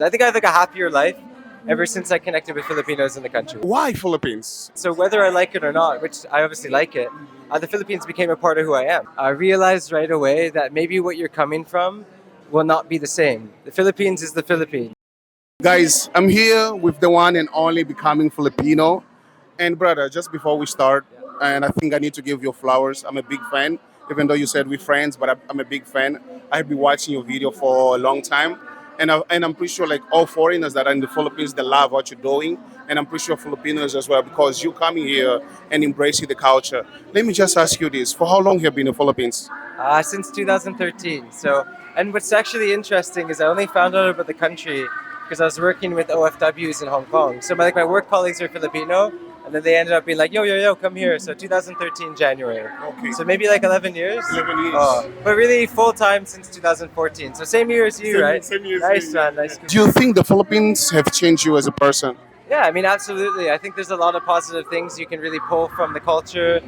I think I have like a happier life ever since I connected with Filipinos in the country. Why Philippines? So whether I like it or not, which I obviously like it, the Philippines became a part of who I am. I realized right away that maybe what you're coming from will not be the same. The Philippines is the Philippines. Guys, I'm here with the one and only Becoming Filipino. And brother, just before we start, and I think I need to give you flowers. I'm a big fan, even though you said we're friends, but I'm a big fan. I've been watching your video for a long time. And I'm pretty sure like all foreigners that are in the Philippines, they love what you're doing. And I'm pretty sure Filipinos as well, because you coming here and embracing the culture. Let me just ask you this. For how long have you been in the Philippines? Since 2013. And what's actually interesting is I only found out about the country because I was working with OFWs in Hong Kong. So my work colleagues are Filipino, and then they ended up being like, yo, yo, yo, come here. So 2013 January. Okay. So maybe like 11 years. 11 years. Oh, but really full time since 2014. So same year as you, right? Same year. Nice, man. Nice. Do you think the Philippines have changed you as a person? Yeah, I mean, absolutely. I think there's a lot of positive things you can really pull from the culture,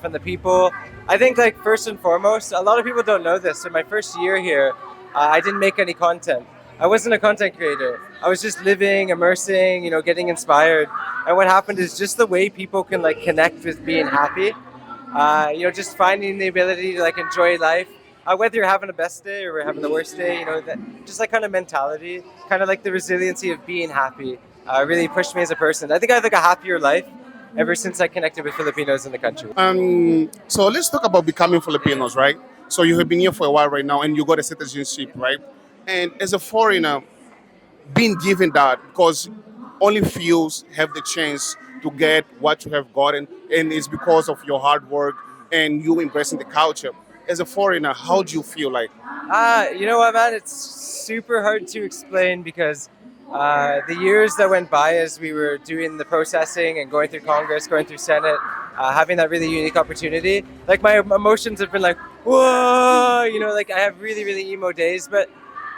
from the people. I think, like, first and foremost, a lot of people don't know this. So my first year here, I didn't make any content. I wasn't a content creator. I was just living, immersing, getting inspired. And what happened is just the way people can, like, connect with being happy. Just finding the ability to, like, enjoy life. Whether you're having a best day or we're having the worst day, that just like kind of mentality, kind of like the resiliency of being happy. Really pushed me as a person. I think I have like a happier life ever since I connected with Filipinos in the country. So let's talk about becoming Filipinos, right? So you have been here for a while right now, and you got a citizenship, right? And as a foreigner, being given that, because only few have the chance to get what you have gotten, and it's because of your hard work and you embracing the culture. As a foreigner, how do you feel like? You know what, man? It's super hard to explain because the years that went by as we were doing the processing and going through Congress, going through Senate, having that really unique opportunity, like my emotions have been like, whoa, like I have really, really emo days. But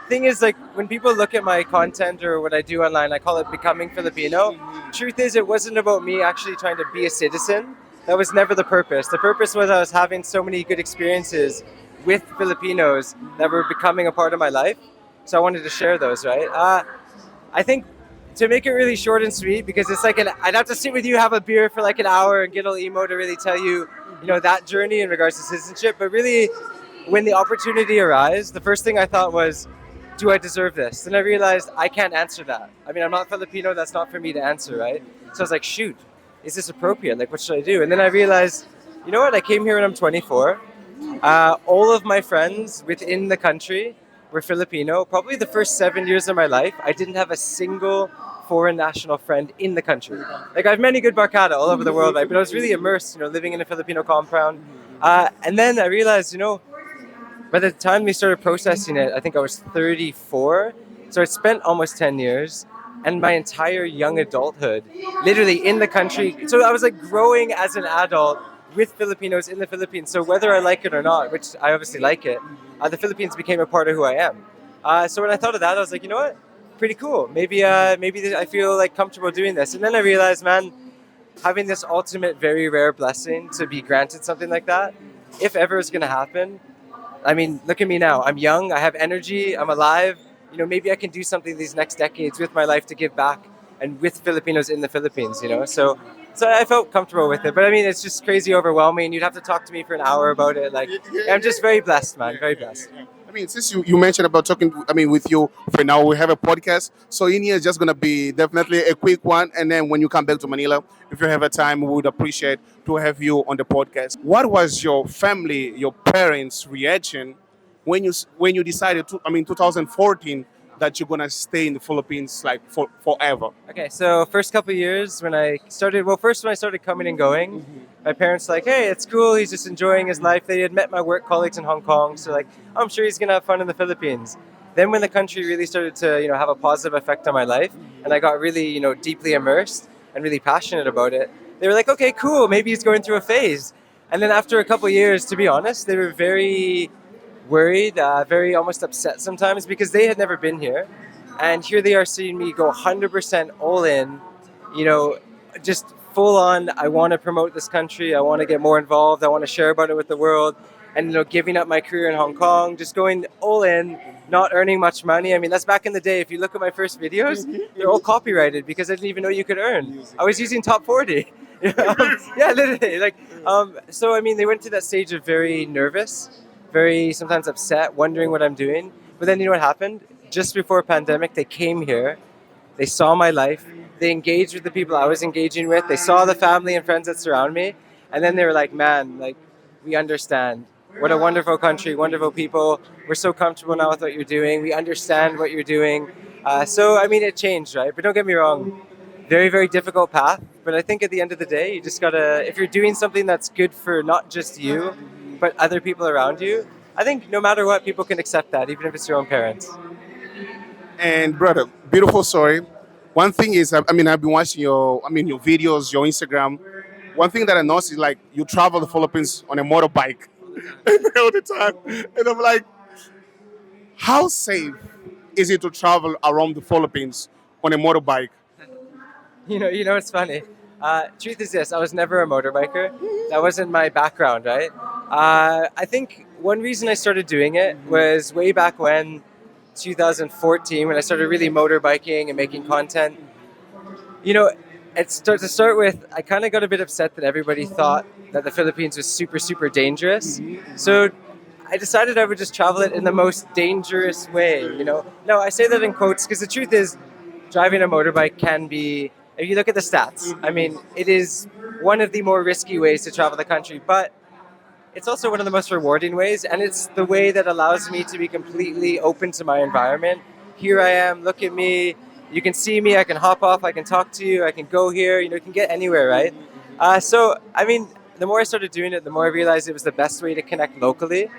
thing is, like, when people look at my content or what I do online, I call it Becoming Filipino. Truth is, it wasn't about me actually trying to be a citizen. That was never the purpose. The purpose was I was having so many good experiences with Filipinos that were becoming a part of my life. So I wanted to share those, right? I think to make it really short and sweet, because it's like I'd have to sit with you, have a beer for like an hour and get a little emo to really tell you, that journey in regards to citizenship. But really, when the opportunity arose, the first thing I thought was, do I deserve this? And I realized I can't answer that. I mean, I'm not Filipino. That's not for me to answer, right? So I was like, shoot, is this appropriate? Like, what should I do? And then I realized, you know what? I came here when I'm 24. All of my friends within the country were Filipino. Probably the first 7 years of my life, I didn't have a single foreign national friend in the country. Like, I have many good barkada all over the world, right? But I was really immersed, living in a Filipino compound. And then I realized, by the time we started processing it, I think I was 34. So I spent almost 10 years and my entire young adulthood literally in the country. So I was like growing as an adult with Filipinos in the Philippines. So whether I like it or not, which I obviously like it, the Philippines became a part of who I am. So when I thought of that, I was like, you know what? Pretty cool. Maybe I feel like comfortable doing this. And then I realized, man, having this ultimate, very rare blessing to be granted something like that, if ever it's going to happen, I mean, look at me now. I'm young. I have energy. I'm alive. Maybe I can do something these next decades with my life to give back and with Filipinos in the Philippines, So I felt comfortable with it. But I mean, it's just crazy overwhelming. You'd have to talk to me for an hour about it. Like, I'm just very blessed, man. Very blessed. I mean, since you mentioned about talking, with you for now, we have a podcast. So in here is just going to be definitely a quick one. And then when you come back to Manila, if you have a time, we would appreciate to have you on the podcast. What was your family, your parents' reaction when you decided 2014, that you're going to stay in the Philippines like forever? Okay, so first couple of years when I started coming and going, my parents were like, hey, it's cool, he's just enjoying his life. They had met my work colleagues in Hong Kong, so like, I'm sure he's going to have fun in the Philippines. Then when the country really started to, have a positive effect on my life, and I got really, deeply immersed and really passionate about it, they were like, okay, cool, maybe he's going through a phase. And then after a couple of years, to be honest, they were very worried, very almost upset sometimes because they had never been here. And here they are seeing me go 100% all in, just full on. I want to promote this country. I want to get more involved. I want to share about it with the world. and giving up my career in Hong Kong, just going all in, not earning much money. I mean, that's back in the day. If you look at my first videos, they're all copyrighted because I didn't even know you could earn. I was using top 40. Yeah, literally. So I mean, they went through that stage of very nervous, very sometimes upset, wondering what I'm doing. But then you know what happened? Just before pandemic, they came here. They saw my life. They engaged with the people I was engaging with. They saw the family and friends that surround me, and then they were like, "Man, like, we understand. What a wonderful country, wonderful people. We're so comfortable now with what you're doing. We understand what you're doing." So I mean, it changed, right? But don't get me wrong. Very, very difficult path. But I think at the end of the day, you just gotta, if you're doing something that's good for not just you, but other people around you, I think no matter what, people can accept that, even if it's your own parents. And brother, beautiful story. One thing is, I mean, I've been watching your videos, your Instagram. One thing that I noticed is like you travel the Philippines on a motorbike all the time, and I'm like, how safe is it to travel around the Philippines on a motorbike? It's funny. Truth is this: I was never a motorbiker. That wasn't my background, right? I think one reason I started doing it was way back when, 2014, when I started really motorbiking and making content. You know, to start with, I kind of got a bit upset that everybody thought that the Philippines was super, super dangerous. So I decided I would just travel it in the most dangerous way. No, I say that in quotes because the truth is, driving a motorbike can be. If you look at the stats, I mean, it is one of the more risky ways to travel the country, but it's also one of the most rewarding ways, and it's the way that allows me to be completely open to my environment. Here I am, look at me, you can see me, I can hop off, I can talk to you, I can go here, you can get anywhere, right? So, I mean, the more I started doing it, the more I realized it was the best way to connect locally.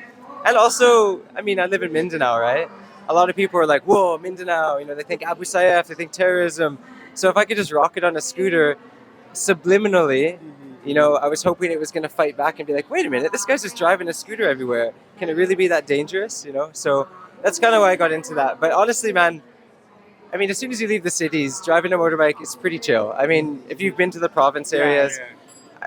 And also, I mean, I live in Mindanao, right? A lot of people are like, whoa, Mindanao, they think Abu Sayyaf, they think terrorism. So if I could just rock it on a scooter subliminally, I was hoping it was going to fight back and be like, wait a minute, this guy's just driving a scooter everywhere. Can it really be that dangerous? So that's kind of why I got into that. But honestly, man, I mean, as soon as you leave the cities, driving a motorbike is pretty chill. I mean, if you've been to the province areas,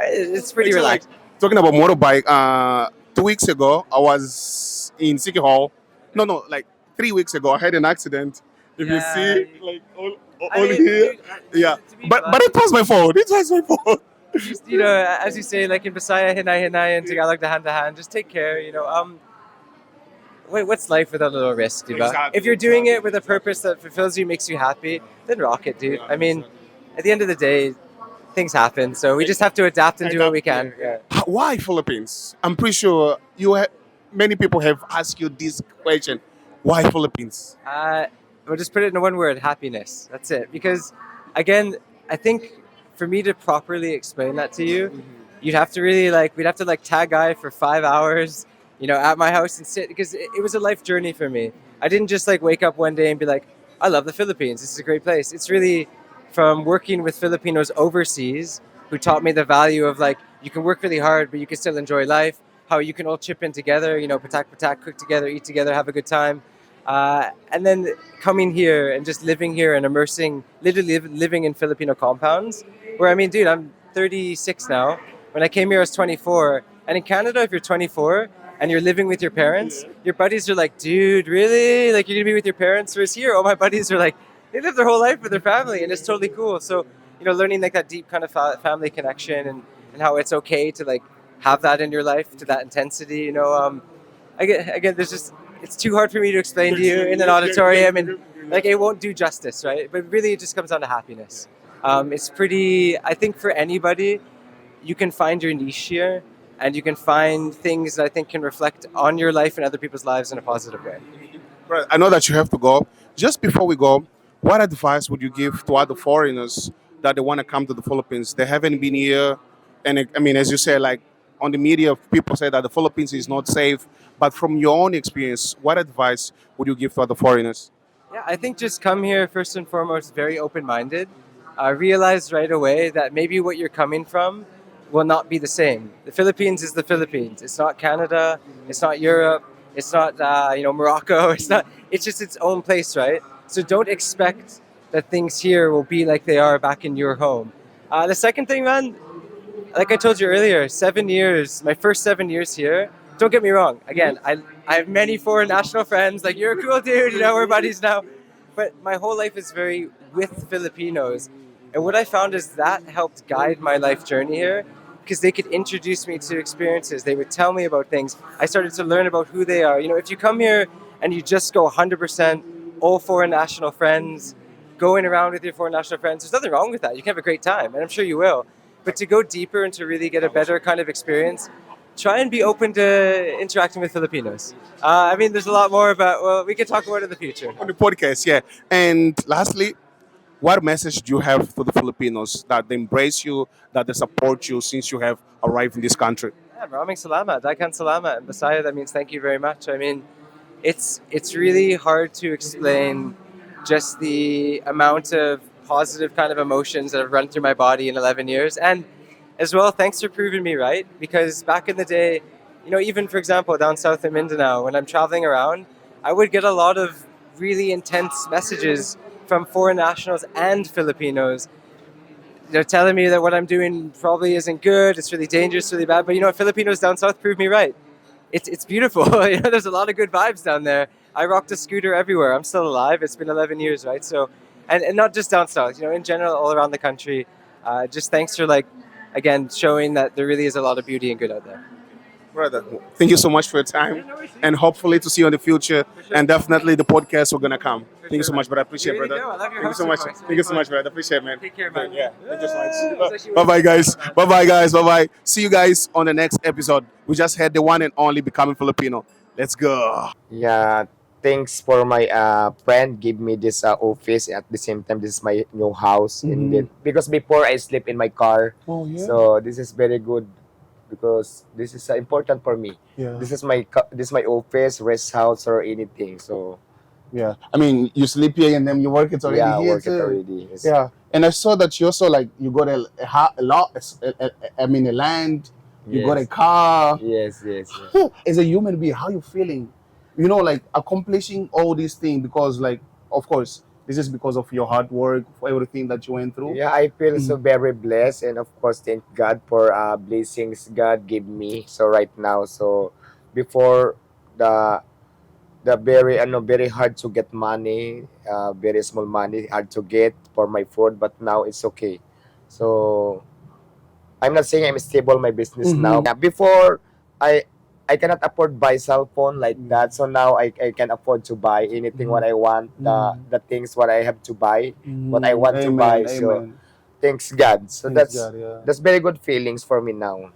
it's pretty Actually, relaxed. talking about motorbike, 2 weeks ago, I was in City Hall. No, like 3 weeks ago, I had an accident. If you Yeah, see, like I all mean, here, dude, yeah. to be But blunt, it was my fault. It was my fault. just, as you say, like in Bisaya, Hinay, Hinay, and Tagalog, the hand to hand, just take care, wait, what's life without a little risk, diba? Exactly, If you're doing it with a purpose that fulfills you, makes you happy, then rock it, dude. I mean, at the end of the day, things happen, so we just have to adapt and do what we can. Yeah. Why Philippines? I'm pretty sure many people have asked you this question. Why Philippines? We'll just put it in one word: happiness. That's it. Because, again, I think for me to properly explain that to you, you'd have to really we'd have to tag guy for 5 hours, at my house and sit, because it was a life journey for me. I didn't just wake up one day and be like, I love the Philippines. This is a great place. It's really from working with Filipinos overseas who taught me the value of you can work really hard, but you can still enjoy life. How you can all chip in together, patak patak, cook together, eat together, have a good time. And then coming here and just living here and immersing, literally living in Filipino compounds, where I mean, dude, I'm 36 now. When I came here, I was 24. And in Canada, if you're 24 and you're living with your parents, your buddies are like, dude, really? Like, you're going to be with your parents? Whereas here, all my buddies are like, they live their whole life with their family, and it's totally cool. So, learning that deep kind of family connection, and how it's okay to have that in your life to that intensity, again, there's just, it's too hard for me to explain to you in an auditorium, and it won't do justice, right? But really, it just comes down to happiness. It's pretty, I think for anybody, you can find your niche here, and you can find things that I think can reflect on your life and other people's lives in a positive way. Right, I know that you have to go. Just before we go, what advice would you give to other foreigners that they want to come to the Philippines? They haven't been here, and I mean, as you said, on the media, people say that the Philippines is not safe. But from your own experience, what advice would you give to other foreigners? Yeah, I think just come here first and foremost very open-minded. Realize right away that maybe what you're coming from will not be the same. The Philippines is the Philippines. It's not Canada. It's not Europe. It's not Morocco. It's not. It's just its own place, right? So don't expect that things here will be like they are back in your home. The second thing, man, like I told you earlier, 7 years. My first 7 years here don't get me wrong. Again, I have many foreign national friends. Like, you're a cool dude, you know, we're buddies now. But my whole life is very with Filipinos. And what I found is that helped guide my life journey here because they could introduce me to experiences. They would tell me about things. I started to learn about who they are. You know, if you come here and you just go 100% all foreign national friends, going around with your foreign national friends, there's nothing wrong with that. You can have a great time, and I'm sure you will. But to go deeper and to really get a better kind of experience, try and be open to interacting with Filipinos. I mean, there's a lot more, but well, we can talk about it in the future. On the podcast, yeah. And lastly, what message do you have to the Filipinos that they embrace you, that they support you since you have arrived in this country? Yeah, maraming salamat. Dakan salamat. And Bisaya, that means thank you very much. I mean, it's really hard to explain just the amount of positive kind of emotions that have run through my body in 11 years. And as well, thanks for proving me right. Because back in the day, you know, even for example, down south in Mindanao, when I'm traveling around, I would get a lot of really intense messages from foreign nationals and Filipinos. They're telling me that what I'm doing probably isn't good, it's really dangerous, really bad. But you know, Filipinos down south proved me right. It's beautiful. You know, there's a lot of good vibes down there. I rocked a scooter everywhere. I'm still alive. It's been 11 years, right? So, and not just down south. You know, in general, all around the country. Just thanks for like, again, showing that there really is a lot of beauty and good out there. Brother, thank you so much for your time, and hopefully to see you in the future. And definitely the podcast we're gonna come. Thank you so much, brother. I appreciate, You really brother. do. I love your Thank you so hosting much. voice. Thank you so much, brother. Appreciate, man. Take care, man. Yeah, thank you so It's much. Bye, bye, guys. Bye, bye, guys. Bye, bye. See you guys on the next episode. We just had the one and only Becoming Filipino. Let's go. Yeah, thanks for my friend give me this office. At the same time, this is my new house. And then, because before I sleep in my car, Oh yeah. so this is very good because this is important for me. Yeah. This is my office, rest house, or anything. So Yeah. I mean, you sleep here and then you work it already yeah, here work it too. already. Yes. Yeah. And I saw that you also like you got a lot. I mean, a land. You got a Yes. car. Yes, yes, yes. As a human being, how you feeling? You know, like accomplishing all these things because, like, of course, this is because of your hard work for everything that you went through. Yeah, I feel so very blessed, and of course, thank God for blessings God gave me. So right now, so before the very hard to get money, very small money, hard to get for my food, but now it's okay. So I'm not saying I'm stable my business now. Yeah, before I cannot afford buy cell phone like that. So now I can afford to buy anything what I want, the things what I have to buy, what I want to buy. So thanks God. So Thanks God, yeah. that's very good feelings for me now.